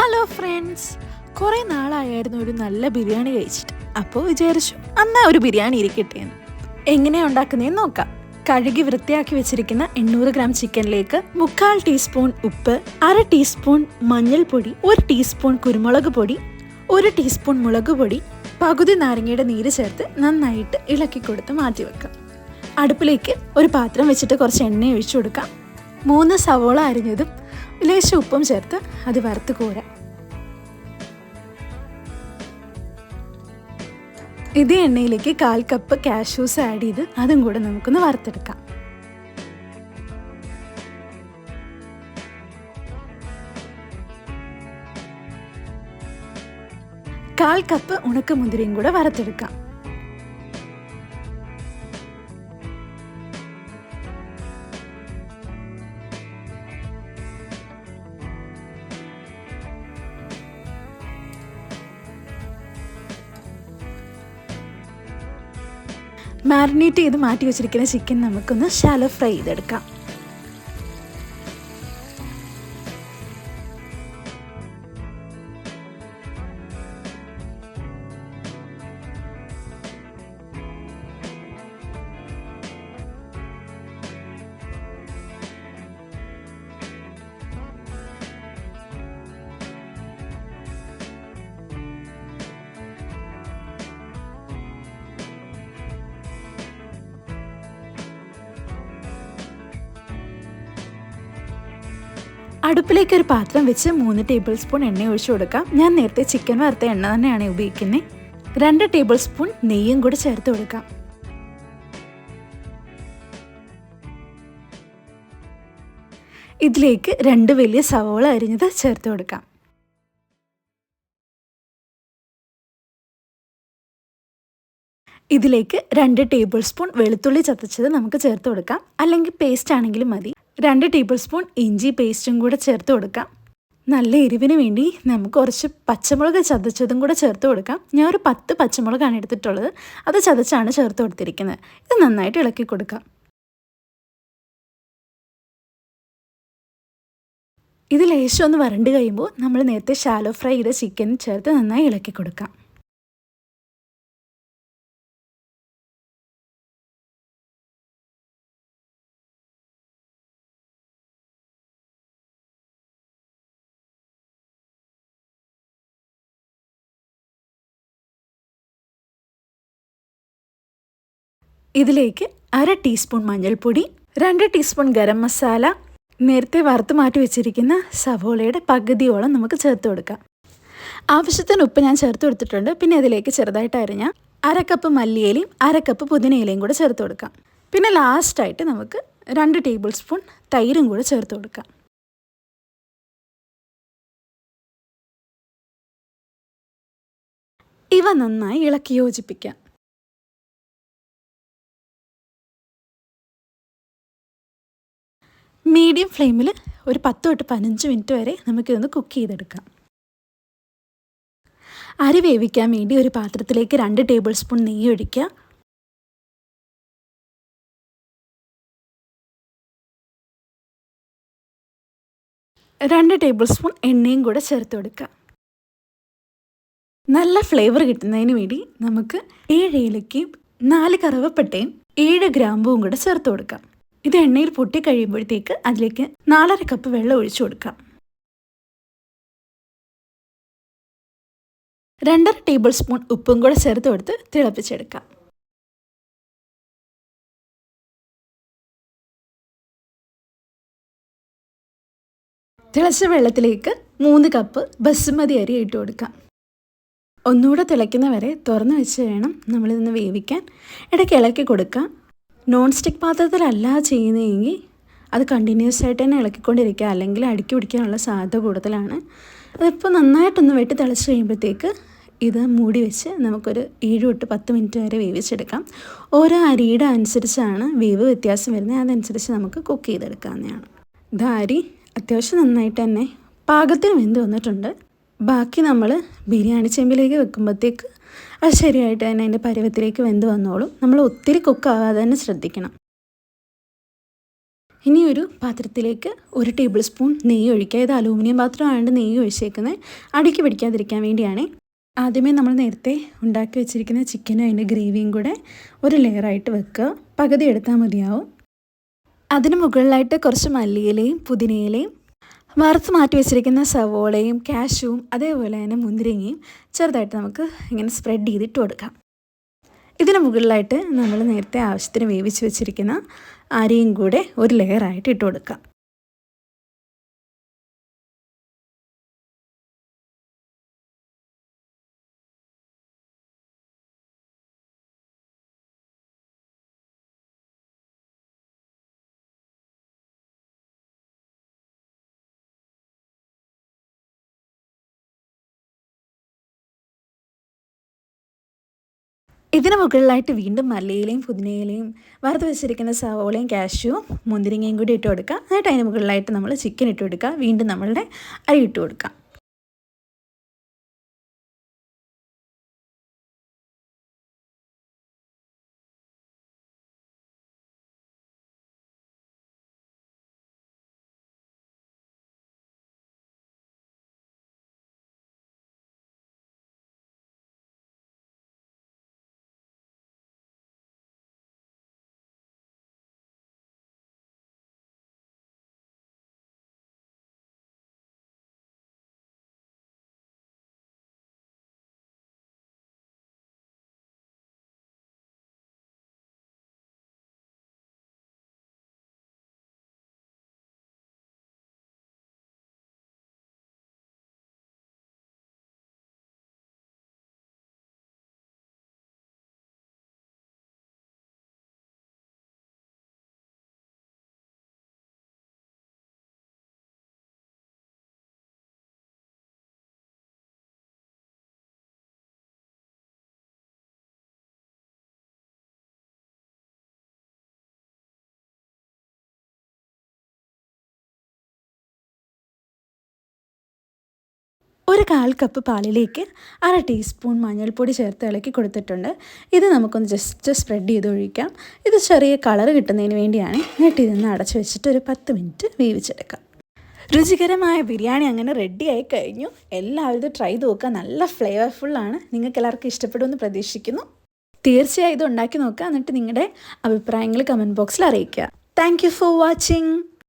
Hello friends, കുറേ നാളായിരുന്നു ഒരു നല്ല ബിരിയാണി കഴിച്ചിട്ട്. അപ്പോൾ വിചാരിച്ചു അന്നാ ഒരു ബിരിയാണി ഇരിക്കട്ടെ എന്ന്. എങ്ങനെയാണ് ഉണ്ടാക്കുന്നതെന്ന് നോക്കാം. കഴുകി വൃത്തിയാക്കി വെച്ചിരിക്കുന്ന 800 ഗ്രാം ചിക്കനിലേക്ക് 3/4 ടീസ്പൂൺ ഉപ്പ്, 1/2 ടീസ്പൂൺ മഞ്ഞൾപ്പൊടി, 1 ടീസ്പൂൺ കുരുമുളക് പൊടി, 1 ടീസ്പൂൺ മുളക് പൊടി, പകുതി നാരങ്ങയുടെ നീര് ചേർത്ത് നന്നായിട്ട് ഇളക്കി കൊടുത്ത് മാറ്റി വെക്കാം. അടുപ്പിലേക്ക് ഒരു പാത്രം വെച്ചിട്ട് കുറച്ച് എണ്ണ ഒഴിച്ചു കൊടുക്കാം. 3 സവോള അരിഞ്ഞതും ലേശം ഉപ്പും ചേർത്ത് അത് വറുത്ത് കോരാം. ഇതേ എണ്ണയിലേക്ക് 1/4 കപ്പ് കാഷ്യൂസ് ആഡ് ചെയ്ത് അതും കൂടെ നമുക്കൊന്ന് വറുത്തെടുക്കാം. കാൽ കപ്പ് ഉണക്കമുന്തിരിയും കൂടെ വറുത്തെടുക്കാം. മാരിനേറ്റ് ചെയ്ത് മാറ്റി വെച്ചിരിക്കുന്ന ചിക്കൻ നമുക്കൊന്ന് ഷാലോ ഫ്രൈ ചെയ്തെടുക്കാം. അടുപ്പിലേക്ക് ഒരു പാത്രം വെച്ച് 3 ടേബിൾ സ്പൂൺ എണ്ണ ഒഴിച്ചു കൊടുക്കാം. ഞാൻ നേരത്തെ ചിക്കൻ വറുത്ത എണ്ണ തന്നെയാണ് ഉപയോഗിക്കുന്നത്. 2 ടേബിൾ സ്പൂൺ നെയ്യും കൂടെ ചേർത്ത് കൊടുക്കാം. ഇതിലേക്ക് 2 വലിയ സവോള അരിഞ്ഞത് ചേർത്ത് കൊടുക്കാം. ഇതിലേക്ക് 2 ടേബിൾ സ്പൂൺ വെളുത്തുള്ളി ചതച്ചത് നമുക്ക് ചേർത്ത് കൊടുക്കാം, അല്ലെങ്കിൽ പേസ്റ്റ് ആണെങ്കിലും മതി. 2 ടേബിൾ സ്പൂൺ ഇഞ്ചി പേസ്റ്റും കൂടെ ചേർത്ത് കൊടുക്കാം. നല്ല എരിവിന് വേണ്ടി നമുക്ക് കുറച്ച് പച്ചമുളക് ചതച്ചതും കൂടെ ചേർത്ത് കൊടുക്കാം. ഞാൻ ഒരു 10 പച്ചമുളകാണ് എടുത്തിട്ടുള്ളത്, അത് ചതച്ചാണ് ചേർത്ത് കൊടുത്തിരിക്കുന്നത്. ഇത് നന്നായിട്ട് ഇളക്കി കൊടുക്കാം. ഇത് ലേശം ഒന്ന് വരണ്ട് കഴിയുമ്പോൾ നമ്മൾ നേരത്തെ ഷാലോ ഫ്രൈ ചെയ്ത ചിക്കൻ ചേർത്ത് നന്നായി ഇളക്കി കൊടുക്കാം. ഇതിലേക്ക് 1/2 ടീസ്പൂൺ മഞ്ഞൾപ്പൊടി, 2 ടീസ്പൂൺ ഗരം മസാല, നേരത്തെ വറുത്ത് മാറ്റി വെച്ചിരിക്കുന്ന സവോളയുടെ പകുതിയോളം നമുക്ക് ചേർത്ത് കൊടുക്കാം. ആവശ്യത്തിന് ഉപ്പ് ഞാൻ ചേർത്ത് കൊടുത്തിട്ടുണ്ട്. പിന്നെ ഇതിലേക്ക് ചെറുതായിട്ട് അരിഞ്ഞ 1/2 കപ്പ് മല്ലിയിലയും 1/2 കപ്പ് പുതിനയിലയും കൂടെ ചേർത്ത് കൊടുക്കാം. പിന്നെ ലാസ്റ്റായിട്ട് നമുക്ക് 2 ടേബിൾ സ്പൂൺ തൈരും കൂടെ ചേർത്ത് കൊടുക്കാം. ഇവ നന്നായി ഇളക്കി യോജിപ്പിക്കാം. മീഡിയം ഫ്ലെയിമിൽ ഒരു 10 തൊട്ട് 15 മിനിറ്റ് വരെ നമുക്കിതൊന്ന് കുക്ക് ചെയ്തെടുക്കാം. അരി വേവിക്കാൻ വേണ്ടി ഒരു പാത്രത്തിലേക്ക് 2 ടേബിൾ സ്പൂൺ നെയ്യ് ഒഴിക്കുക. രണ്ട് ടേബിൾ സ്പൂൺ എണ്ണയും കൂടെ ചേർത്ത് കൊടുക്കുക. നല്ല ഫ്ലേവർ കിട്ടുന്നതിന് വേണ്ടി നമുക്ക് 7 ഏലക്കയും 4 കറുവപ്പട്ടയും 7 ഗ്രാമ്പും കൂടെ ചേർത്ത് കൊടുക്കാം. ഇത് എണ്ണയിൽ പൊട്ടി കഴിയുമ്പോഴത്തേക്ക് അതിലേക്ക് 4.5 കപ്പ് വെള്ളം ഒഴിച്ചു കൊടുക്കാം. 2.5 ടേബിൾ സ്പൂൺ ഉപ്പും കൂടെ ചേർത്ത് കൊടുത്ത് തിളപ്പിച്ചെടുക്കാം. തിളച്ച വെള്ളത്തിലേക്ക് 3 കപ്പ് ബസുമതി അരി ഇട്ട് കൊടുക്കാം. ഒന്നുകൂടെ തിളയ്ക്കുന്ന വരെ തുറന്ന് വെച്ച് വേണം നമ്മളിതൊന്ന് വേവിക്കാൻ. ഇടയ്ക്ക് ഇളക്കി കൊടുക്കാം. നോൺ സ്റ്റിക്ക് പാത്രത്തിലല്ല ചെയ്യുന്നതെങ്കിൽ അത് കണ്ടിന്യൂസ് ആയിട്ട് തന്നെ ഇളക്കിക്കൊണ്ടിരിക്കുക, അല്ലെങ്കിൽ അടുക്കി പിടിക്കാനുള്ള സാധ്യത കൂടുതലാണ്. അതിപ്പോൾ നന്നായിട്ടൊന്ന് വെട്ടി തിളച്ച് കഴിയുമ്പോഴത്തേക്ക് ഇത് മൂടി വെച്ച് നമുക്കൊരു 7 തൊട്ട് 10 മിനിറ്റ് വരെ വേവിച്ചെടുക്കാം. ഓരോ അരിയുടെ അനുസരിച്ചാണ് വേവ് വ്യത്യാസം വരുന്നത്, അതനുസരിച്ച് നമുക്ക് കുക്ക് ചെയ്തെടുക്കാവുന്നതാണ്. ഇത് അരി അത്യാവശ്യം നന്നായിട്ട് തന്നെ പാകത്തിന് വെന്ത് വന്നിട്ടുണ്ട്. ബാക്കി നമ്മൾ ബിരിയാണി ചെമ്പിലേക്ക് വെക്കുമ്പോഴത്തേക്ക് അത് ശരിയായിട്ട് തന്നെ അതിൻ്റെ പരുവത്തിലേക്ക് വെന്ത് വന്നോളും. നമ്മൾ ഒത്തിരി കുക്കാവാതെ തന്നെ ശ്രദ്ധിക്കണം. ഇനി ഒരു പാത്രത്തിലേക്ക് 1 ടേബിൾ സ്പൂൺ നെയ്യ് ഒഴിക്കുക. ഇത് അലൂമിനിയം പാത്രമായതുകൊണ്ട് നെയ്യ് ഒഴിച്ചേക്കുന്നത് അടിക്ക് പിടിക്കാതിരിക്കാൻ വേണ്ടിയാണ്. ആദ്യമേ നമ്മൾ നേരത്തെ ഉണ്ടാക്കി വെച്ചിരിക്കുന്ന ചിക്കനും അതിൻ്റെ ഗ്രേവിയും കൂടെ ഒരു ലെയറായിട്ട് വെക്കുക. പകുതി എടുത്താൽ മതിയാവും. അതിന് മുകളിലായിട്ട് കുറച്ച് മല്ലിയിലയും പുതിനയിലയും വറുത്ത് മാറ്റി വെച്ചിരിക്കുന്ന സവോളയും കാഷ്യൂവും അതേപോലെ തന്നെ മുന്തിരിങ്ങയും ചെറുതായിട്ട് നമുക്ക് ഇങ്ങനെ സ്പ്രെഡ് ചെയ്തിട്ട് കൊടുക്കാം. ഇതിന് മുകളിലായിട്ട് നമ്മൾ നേരത്തെ ആവശ്യത്തിന് വേവിച്ച് വെച്ചിരിക്കുന്ന അരിയും കൂടെ ഒരു ലെയറായിട്ട് ഇട്ട് കൊടുക്കാം. ഇതിന് മുകളിലായിട്ട് വീണ്ടും മല്ലിയിലയും പുതിനയിലയും വറുത്ത് വെച്ചിരിക്കുന്ന സവോളയും കാഷ്യൂവും മുന്തിരിങ്ങയും കൂടി ഇട്ട് കൊടുക്കുക. എന്നിട്ട് അതിന് മുകളിലായിട്ട് നമ്മൾ ചിക്കൻ ഇട്ട് കൊടുക്കുക. വീണ്ടും നമ്മളുടെ അരി ഇട്ട് കൊടുക്കാം. ഒരു 1/4 കപ്പ് പാലിലേക്ക് 1/2 ടീസ്പൂൺ മഞ്ഞൾപ്പൊടി ചേർത്ത് ഇളക്കി കൊടുത്തിട്ടുണ്ട്. ഇത് നമുക്കൊന്ന് ജസ്റ്റ് സ്പ്രെഡ് ചെയ്ത് ഒഴിക്കാം. ഇത് ചെറിയ കളർ കിട്ടുന്നതിന് വേണ്ടിയാണ്. എന്നിട്ട് ഇതൊന്ന് അടച്ചു വെച്ചിട്ട് ഒരു 10 മിനിറ്റ് വേവിച്ചെടുക്കാം. രുചികരമായ ബിരിയാണി അങ്ങനെ റെഡിയായി കഴിഞ്ഞു. എല്ലാവരും ഇത് ട്രൈ ചെയ്ത് നോക്കുക. നല്ല ഫ്ലേവർഫുള്ളാണ്. നിങ്ങൾക്ക് എല്ലാവർക്കും ഇഷ്ടപ്പെടുമെന്ന് പ്രതീക്ഷിക്കുന്നു. തീർച്ചയായും ഇത് ഉണ്ടാക്കി നോക്കുക. എന്നിട്ട് നിങ്ങളുടെ അഭിപ്രായങ്ങൾ കമൻറ്റ് ബോക്സിൽ അറിയിക്കുക. Thank you for watching.